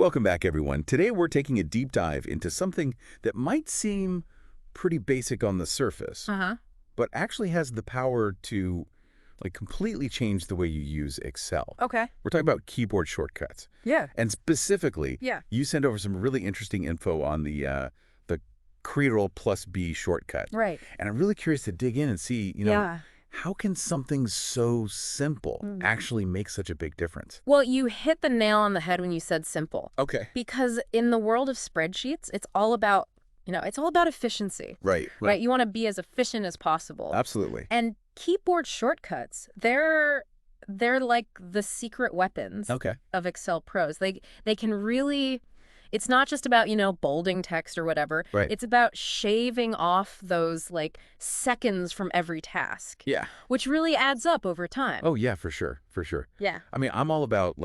Welcome back, everyone. Today we're taking a deep dive into something that might seem pretty basic on the surface, Uh-huh. but actually has the power to completely change the way you use Excel. Okay. We're talking about keyboard shortcuts. Yeah. And specifically, Yeah. you sent over some really interesting info on the Ctrl+B shortcut. Right. And I'm really curious to dig in and see, Yeah. how can something so simple Mm. actually make such a big difference? Well, you hit the nail on the head when you said simple. Okay. Because in the world of spreadsheets, it's all about, efficiency. Right. Right? You want to be as efficient as possible. Absolutely. And keyboard shortcuts, they're like the secret weapons Okay. of Excel pros. They can really, it's not just about, bolding text or whatever. Right. It's about shaving off those seconds from every task, Yeah. which really adds up over time. Oh, yeah, for sure. For sure. Yeah. I mean, I'm all about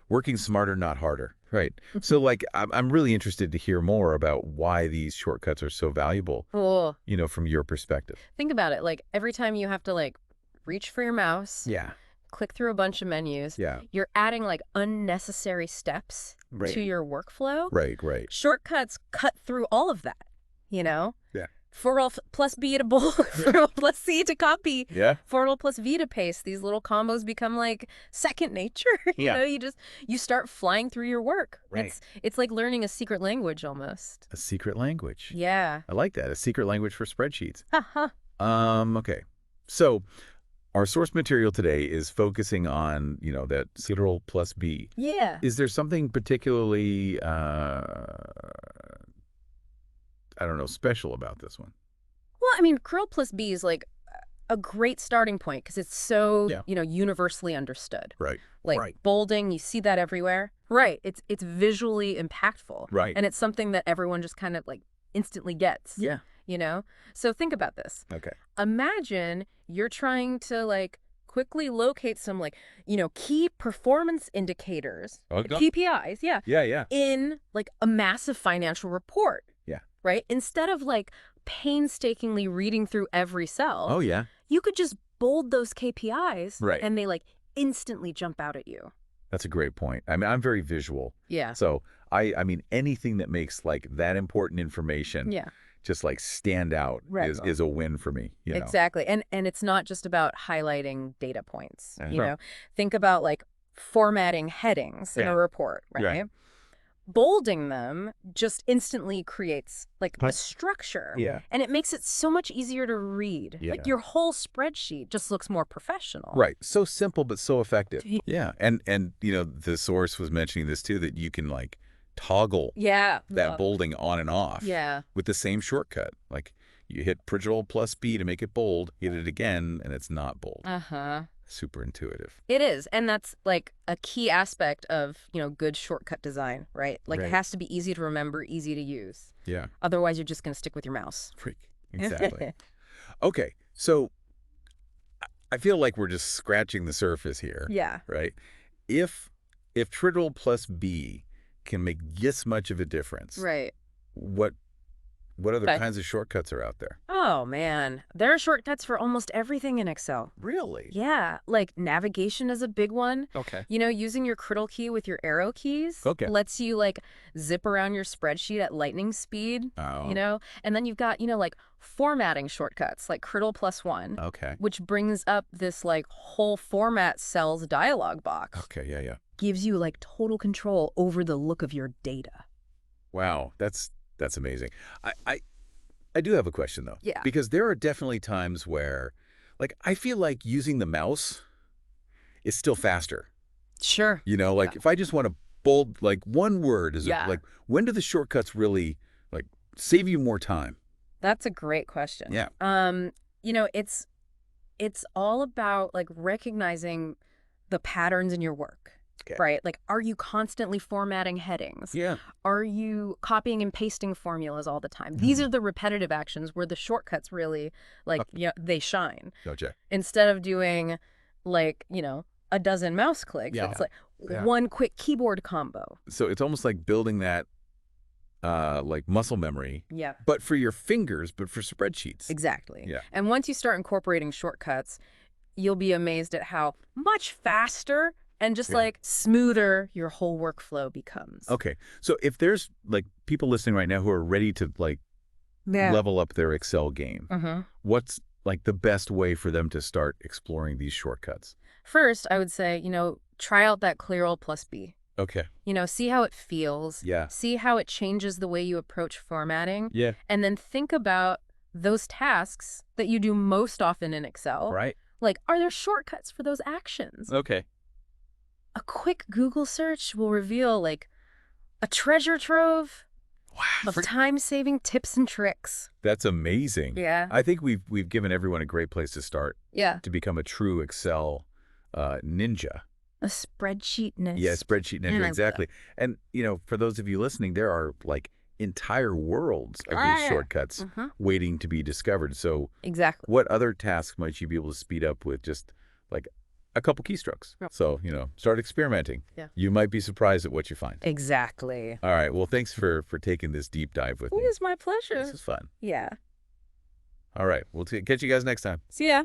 working smarter, not harder. Right. So I'm really interested to hear more about why these shortcuts are so valuable, Oh, from your perspective. think about it. Every time you have to reach for your mouse, Yeah. click through a bunch of menus, Yeah. you're adding unnecessary steps Right. to your workflow. Right. Right. Shortcuts cut through all of that, Yeah. Ctrl+B to bold, Ctrl+C to copy, Yeah. Ctrl+V to paste. These little combos become second nature. Yeah. You start flying through your work. Right. It's like learning a secret language almost. A secret language. Yeah. I like that. A secret language for spreadsheets. Haha. Okay. So our source material today is focusing on, that Ctrl+B. Yeah. Is there something particularly, special about this one? Well, I mean, Ctrl+B is a great starting point because it's so, Yeah. Universally understood. Right. Bolding, you see that everywhere. Right. It's visually impactful. Right. And it's something that everyone just kind of instantly gets. Yeah. So think about this. Okay. Imagine you're trying to quickly locate some key performance indicators, KPIs, yeah, Yeah. in a massive financial report. Yeah. Right? Instead of painstakingly reading through every cell, Oh, yeah. you could just bold those KPIs Right. and they instantly jump out at you. That's a great point. I mean, I'm very visual. Yeah. So I mean, anything that makes that important information Yeah. just stand out Right. is a win for me. Exactly. And it's not just about highlighting data points. That's You right. know, think about formatting headings in Yeah. a report, right? Right. Bolding them just instantly creates a Right. structure. Yeah. And it makes it so much easier to read. Yeah. Your whole spreadsheet just looks more professional. Right. So simple, but so effective. Ye- Yeah. And the source was mentioning this too, that you can toggle Yeah. that bolding on and off Yeah. with the same shortcut. You hit Ctrl+B to make it bold, hit it again, and it's not bold. Uh-huh. Super intuitive. It is. And that's a key aspect of, good shortcut design, right? Right. It has to be easy to remember, easy to use. Yeah. Otherwise, you're just going to stick with your mouse. Freak. Exactly. Okay. So I feel like we're just scratching the surface here. Yeah. Right? If Ctrl+B can make this much of a difference, Right. what other Okay. kinds of shortcuts are out there? Oh, man. There are shortcuts for almost everything in Excel. Really? Yeah. Navigation is a big one. Okay. Using your Criddle key with your arrow keys Okay. lets you zip around your spreadsheet at lightning speed, Oh. And then you've got, formatting shortcuts like Criddle+1, Okay. which brings up this whole format cells dialog box. Okay. Yeah. Gives you total control over the look of your data. Wow. That's amazing. I do have a question though. Yeah. Because there are definitely times where I feel like using the mouse is still faster. Sure. If I just want to bold one word, Yeah. when do the shortcuts really save you more time? That's a great question. Yeah. It's all about recognizing the patterns in your work. Okay. Right? Are you constantly formatting headings? Yeah. Are you copying and pasting formulas all the time? These are the repetitive actions where the shortcuts really they shine. Gotcha. Instead of doing a dozen mouse clicks, Yeah. it's Yeah. one quick keyboard combo. So it's almost like building that muscle memory, Yeah. but for your fingers, but for spreadsheets. Exactly. Yeah. And once you start incorporating shortcuts, you'll be amazed at how much faster And just Yeah. like smoother your whole workflow becomes. Okay. So if there's like people listening right now who are ready to like Yeah. level up their Excel game, Mm-hmm. what's like the best way for them to start exploring these shortcuts? First, I would say, try out that Clear plus B. Okay. See how it feels. Yeah. See how it changes the way you approach formatting. Yeah. And then think about those tasks that you do most often in Excel. Right. Like, are there shortcuts for those actions? Okay. A quick Google search will reveal, like, a treasure trove Wow. of time-saving tips and tricks. That's amazing. Yeah. I think we've given everyone a great place to start Yeah. to become a true Excel ninja. A spreadsheet nest. Yeah, spreadsheet And I ninja, love exactly. And, for those of you listening, there are like entire worlds of Ah, these yeah. shortcuts waiting to be discovered. So Exactly. what other tasks might you be able to speed up with just like a couple keystrokes? Yeah. So, start experimenting. Yeah. You might be surprised at what you find. Exactly. All right. Well, thanks for taking this deep dive with It me. was my pleasure. This is fun. Yeah. All right. We'll catch you guys next time. See ya.